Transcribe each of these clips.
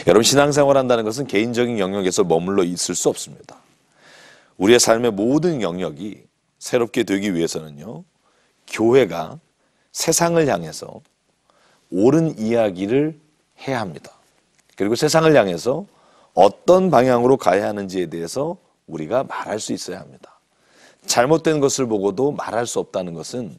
여러분, 신앙생활 한다는 것은 개인적인 영역에서 머물러 있을 수 없습니다. 우리의 삶의 모든 영역이 새롭게 되기 위해서는요, 교회가 세상을 향해서 옳은 이야기를 해야 합니다. 그리고 세상을 향해서 어떤 방향으로 가야 하는지에 대해서 우리가 말할 수 있어야 합니다. 잘못된 것을 보고도 말할 수 없다는 것은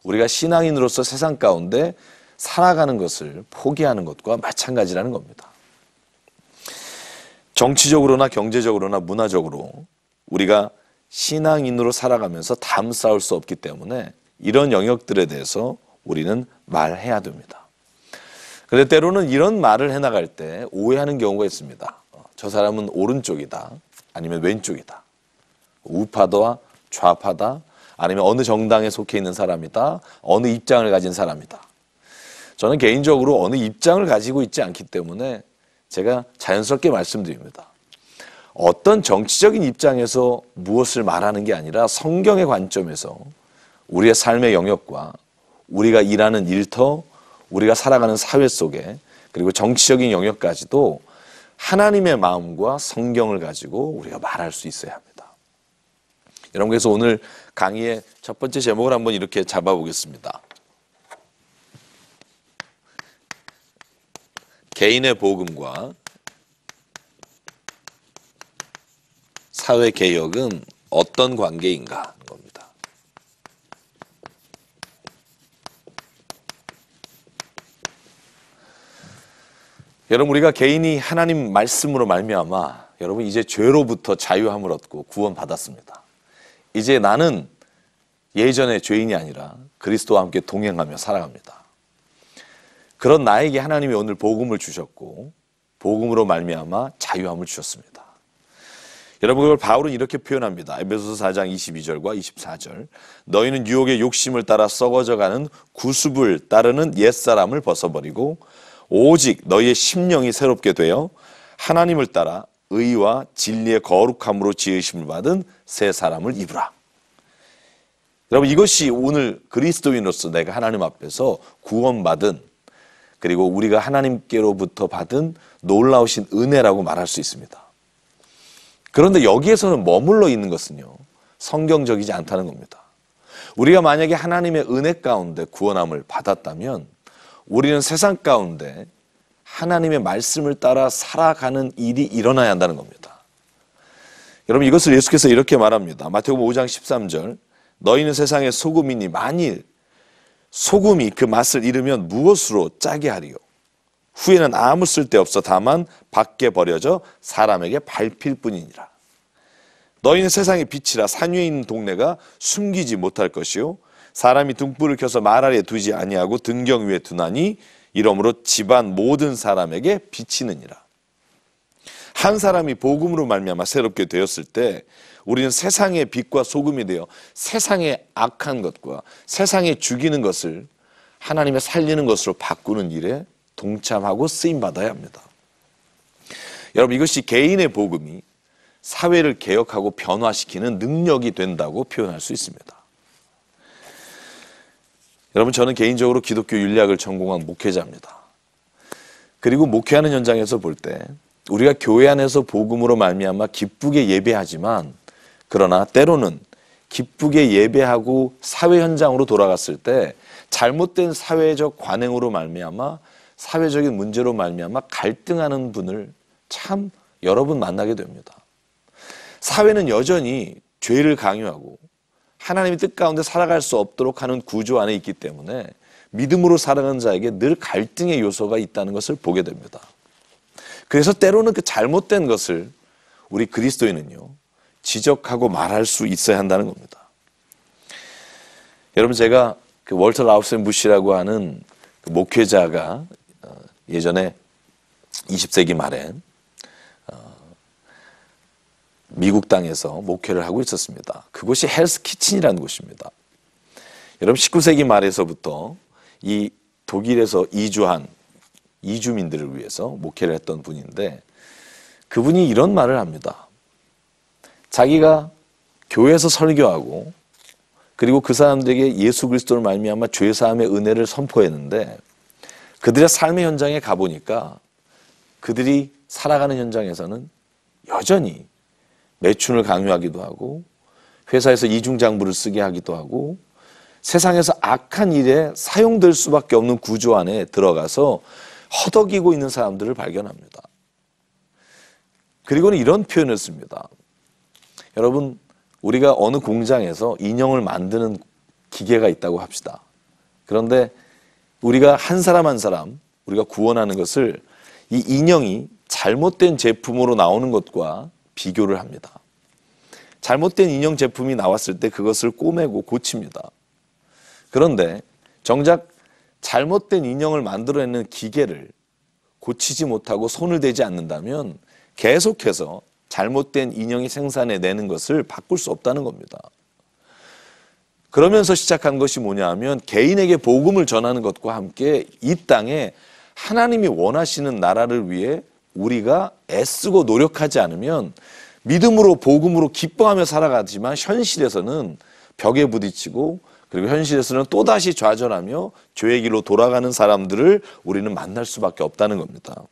우리가 신앙인으로서 세상 가운데 살아가는 것을 포기하는 것과 마찬가지라는 겁니다. 정치적으로나 경제적으로나 문화적으로 우리가 신앙인으로 살아가면서 담쌓을 수 없기 때문에 이런 영역들에 대해서 우리는 말해야 됩니다. 그런데 때로는 이런 말을 해나갈 때 오해하는 경우가 있습니다. 저 사람은 오른쪽이다, 아니면 왼쪽이다, 우파다, 좌파다, 아니면 어느 정당에 속해 있는 사람이다, 어느 입장을 가진 사람이다. 저는 개인적으로 어느 입장을 가지고 있지 않기 때문에 제가 자연스럽게 말씀드립니다. 어떤 정치적인 입장에서 무엇을 말하는 게 아니라 성경의 관점에서 우리의 삶의 영역과 우리가 일하는 일터, 우리가 살아가는 사회 속에, 그리고 정치적인 영역까지도 하나님의 마음과 성경을 가지고 우리가 말할 수 있어야 합니다. 여러분, 그래서 오늘 강의의 첫 번째 제목을 한번 이렇게 잡아보겠습니다. 개인의 복음과 사회개혁은 어떤 관계인가 하는 겁니다. 여러분, 우리가 개인이 하나님 말씀으로 말미암아 여러분 이제 죄로부터 자유함을 얻고 구원받았습니다. 이제 나는 예전의 죄인이 아니라 그리스도와 함께 동행하며 살아갑니다. 그런 나에게 하나님이 오늘 복음을 주셨고 복음으로 말미암아 자유함을 주셨습니다. 여러분, 그걸 바울은 이렇게 표현합니다. 에베소서 4장 22절과 24절. 너희는 유혹의 욕심을 따라 썩어져가는 구습을 따르는 옛사람을 벗어버리고 오직 너희의 심령이 새롭게 되어 하나님을 따라 의와 진리의 거룩함으로 지으심을 받은 새 사람을 입으라. 여러분, 이것이 오늘 그리스도인으로서 내가 하나님 앞에서 구원받은, 그리고 우리가 하나님께로부터 받은 놀라우신 은혜라고 말할 수 있습니다. 그런데 여기에서는 머물러 있는 것은요, 성경적이지 않다는 겁니다. 우리가 만약에 하나님의 은혜 가운데 구원함을 받았다면 우리는 세상 가운데 하나님의 말씀을 따라 살아가는 일이 일어나야 한다는 겁니다. 여러분, 이것을 예수께서 이렇게 말합니다. 마태복음 5장 13절. 너희는 세상의 소금이니 만일 소금이 그 맛을 잃으면 무엇으로 짜게 하리요? 후에는 아무 쓸데없어 다만 밖에 버려져 사람에게 밟힐 뿐이니라. 너희는 세상의 빛이라 산 위에 있는 동네가 숨기지 못할 것이요 사람이 등불을 켜서 말 아래에 두지 아니하고 등경 위에 두나니 이러므로 집안 모든 사람에게 비치느니라. 한 사람이 복음으로 말미암아 새롭게 되었을 때 우리는 세상의 빛과 소금이 되어 세상의 악한 것과 세상에 죽이는 것을 하나님의 살리는 것으로 바꾸는 일에 동참하고 쓰임받아야 합니다. 여러분, 이것이 개인의 복음이 사회를 개혁하고 변화시키는 능력이 된다고 표현할 수 있습니다. 여러분, 저는 개인적으로 기독교 윤리학을 전공한 목회자입니다. 그리고 목회하는 현장에서 볼 때 우리가 교회 안에서 복음으로 말미암아 기쁘게 예배하지만, 그러나 때로는 기쁘게 예배하고 사회 현장으로 돌아갔을 때 잘못된 사회적 관행으로 말미암아 사회적인 문제로 말미암아 갈등하는 분을 참 여러 분 만나게 됩니다. 사회는 여전히 죄를 강요하고 하나님의 뜻 가운데 살아갈 수 없도록 하는 구조 안에 있기 때문에 믿음으로 살아가는 자에게 늘 갈등의 요소가 있다는 것을 보게 됩니다. 그래서 때로는 그 잘못된 것을 우리 그리스도인은요, 지적하고 말할 수 있어야 한다는 겁니다. 여러분, 제가 그 월터 라우센부시라고 하는 그 목회자가 예전에 20세기 말에 미국 땅에서 목회를 하고 있었습니다. 그곳이 헬스 키친이라는 곳입니다. 여러분, 19세기 말에서부터 이 독일에서 이주한 이주민들을 위해서 목회를 했던 분인데, 그분이 이런 말을 합니다. 자기가 교회에서 설교하고 그리고 그 사람들에게 예수 그리스도를 말미암아 죄사함의 은혜를 선포했는데 그들의 삶의 현장에 가보니까 그들이 살아가는 현장에서는 여전히 매춘을 강요하기도 하고 회사에서 이중장부를 쓰게 하기도 하고 세상에서 악한 일에 사용될 수밖에 없는 구조 안에 들어가서 허덕이고 있는 사람들을 발견합니다. 그리고는 이런 표현을 씁니다. 여러분, 우리가 어느 공장에서 인형을 만드는 기계가 있다고 합시다. 그런데 우리가 한 사람 한 사람 우리가 구원하는 것을 이 인형이 잘못된 제품으로 나오는 것과 비교를 합니다. 잘못된 인형 제품이 나왔을 때 그것을 꼬매고 고칩니다. 그런데 정작 잘못된 인형을 만들어내는 기계를 고치지 못하고 손을 대지 않는다면 계속해서 잘못된 인형이 생산해내는 것을 바꿀 수 없다는 겁니다. 그러면서 시작한 것이 뭐냐 하면 개인에게 복음을 전하는 것과 함께 이 땅에 하나님이 원하시는 나라를 위해 우리가 애쓰고 노력하지 않으면 믿음으로 복음으로 기뻐하며 살아가지만 현실에서는 벽에 부딪히고 그리고 현실에서는 또다시 좌절하며 죄의 길로 돌아가는 사람들을 우리는 만날 수밖에 없다는 겁니다.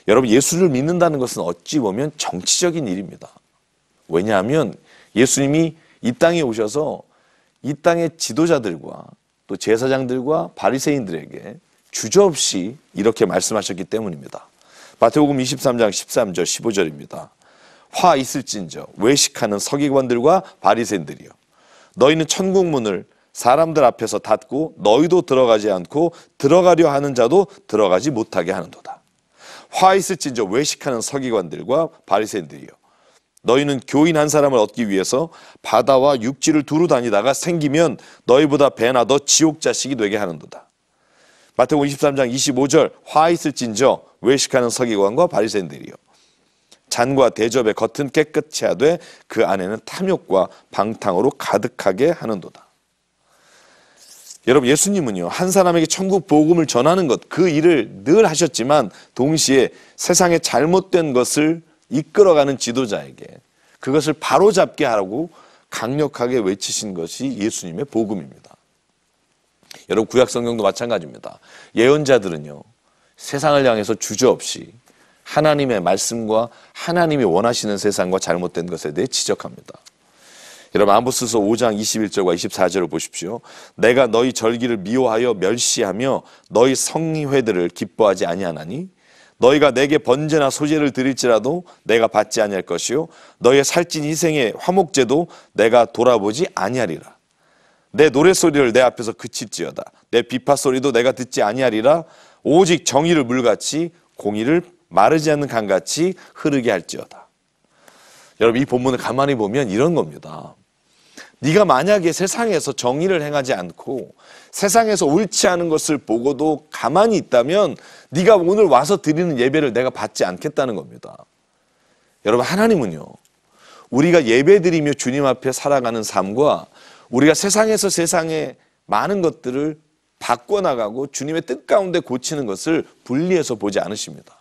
여러분, 예수를 믿는다는 것은 어찌 보면 정치적인 일입니다. 왜냐하면 예수님이 이 땅에 오셔서 이 땅의 지도자들과 또 제사장들과 바리새인들에게 주저없이 이렇게 말씀하셨기 때문입니다. 마태복음 23장 13절 15절입니다. 화 있을진저 외식하는 서기관들과 바리새인들이여, 너희는 천국문을 사람들 앞에서 닫고 너희도 들어가지 않고 들어가려 하는 자도 들어가지 못하게 하는도다. 화 있을진저 외식하는 서기관들과 바리새인들이여, 너희는 교인 한 사람을 얻기 위해서 바다와 육지를 두루 다니다가 생기면 너희보다 배나 더 지옥 자식이 되게 하는도다. 마태복음 23장 25절 화 있을진저 외식하는 서기관과 바리새인들이여, 잔과 대접의 겉은 깨끗이 하되 그 안에는 탐욕과 방탕으로 가득하게 하는도다. 여러분, 예수님은요 한 사람에게 천국 복음을 전하는 것, 그 일을 늘 하셨지만 동시에 세상의 잘못된 것을 이끌어가는 지도자에게 그것을 바로잡게 하라고 강력하게 외치신 것이 예수님의 복음입니다. 여러분, 구약 성경도 마찬가지입니다. 예언자들은요 세상을 향해서 주저없이 하나님의 말씀과 하나님이 원하시는 세상과 잘못된 것에 대해 지적합니다. 여러분, 아모스서 5장 21절과 24절을 보십시오. 내가 너희 절기를 미워하여 멸시하며 너희 성회들을 기뻐하지 아니하나니 너희가 내게 번제나 소제를 드릴지라도 내가 받지 아니할 것이요 너희의 살찐 희생의 화목제도 내가 돌아보지 아니하리라. 내 노랫소리를 내 앞에서 그칠지어다. 내 비파소리도 내가 듣지 아니하리라. 오직 정의를 물같이 공의를 마르지 않는 강같이 흐르게 할지어다. 여러분, 이 본문을 가만히 보면 이런 겁니다. 네가 만약에 세상에서 정의를 행하지 않고 세상에서 옳지 않은 것을 보고도 가만히 있다면 네가 오늘 와서 드리는 예배를 내가 받지 않겠다는 겁니다. 여러분, 하나님은요 우리가 예배드리며 주님 앞에 살아가는 삶과 우리가 세상에서 세상의 많은 것들을 바꿔나가고 주님의 뜻 가운데 고치는 것을 분리해서 보지 않으십니다.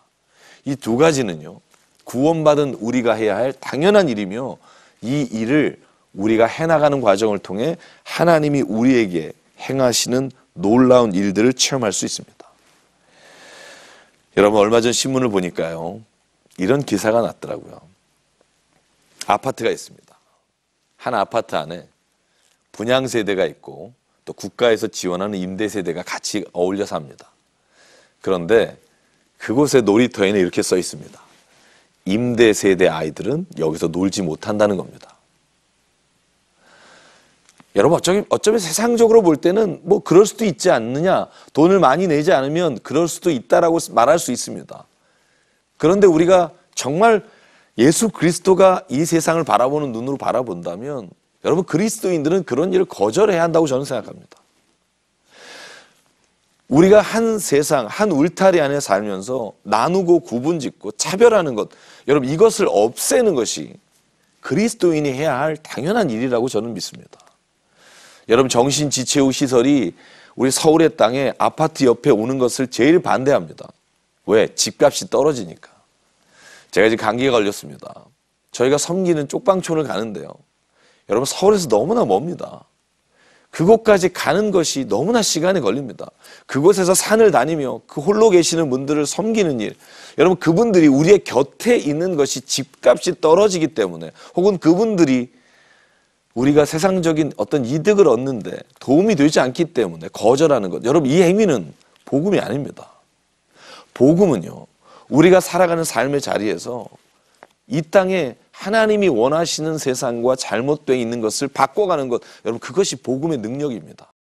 이 두 가지는요 구원받은 우리가 해야 할 당연한 일이며 이 일을 우리가 해나가는 과정을 통해 하나님이 우리에게 행하시는 놀라운 일들을 체험할 수 있습니다. 여러분, 얼마 전 신문을 보니까요 이런 기사가 났더라고요. 아파트가 있습니다. 한 아파트 안에 분양세대가 있고 또 국가에서 지원하는 임대세대가 같이 어울려 삽니다. 그런데 그곳의 놀이터에는 이렇게 써 있습니다. 임대세대 아이들은 여기서 놀지 못한다는 겁니다. 여러분, 어쩌면 세상적으로 볼 때는 뭐 그럴 수도 있지 않느냐, 돈을 많이 내지 않으면 그럴 수도 있다라고 말할 수 있습니다. 그런데 우리가 정말 예수 그리스도가 이 세상을 바라보는 눈으로 바라본다면 여러분, 그리스도인들은 그런 일을 거절해야 한다고 저는 생각합니다. 우리가 한 세상, 한 울타리 안에 살면서 나누고 구분짓고 차별하는 것, 여러분 이것을 없애는 것이 그리스도인이 해야 할 당연한 일이라고 저는 믿습니다. 여러분, 정신지체후 시설이 우리 서울의 땅에 아파트 옆에 오는 것을 제일 반대합니다. 왜? 집값이 떨어지니까. 제가 지금 감기에 걸렸습니다. 저희가 섬기는 쪽방촌을 가는데요. 여러분, 서울에서 너무나 멉니다. 그곳까지 가는 것이 너무나 시간이 걸립니다. 그곳에서 산을 다니며 그 홀로 계시는 분들을 섬기는 일, 여러분 그분들이 우리의 곁에 있는 것이 집값이 떨어지기 때문에, 혹은 그분들이 우리가 세상적인 어떤 이득을 얻는데 도움이 되지 않기 때문에 거절하는 것, 여러분 이 행위는 복음이 아닙니다. 복음은요, 우리가 살아가는 삶의 자리에서 이 땅에 하나님이 원하시는 세상과 잘못되어 있는 것을 바꿔가는 것, 여러분 그것이 복음의 능력입니다.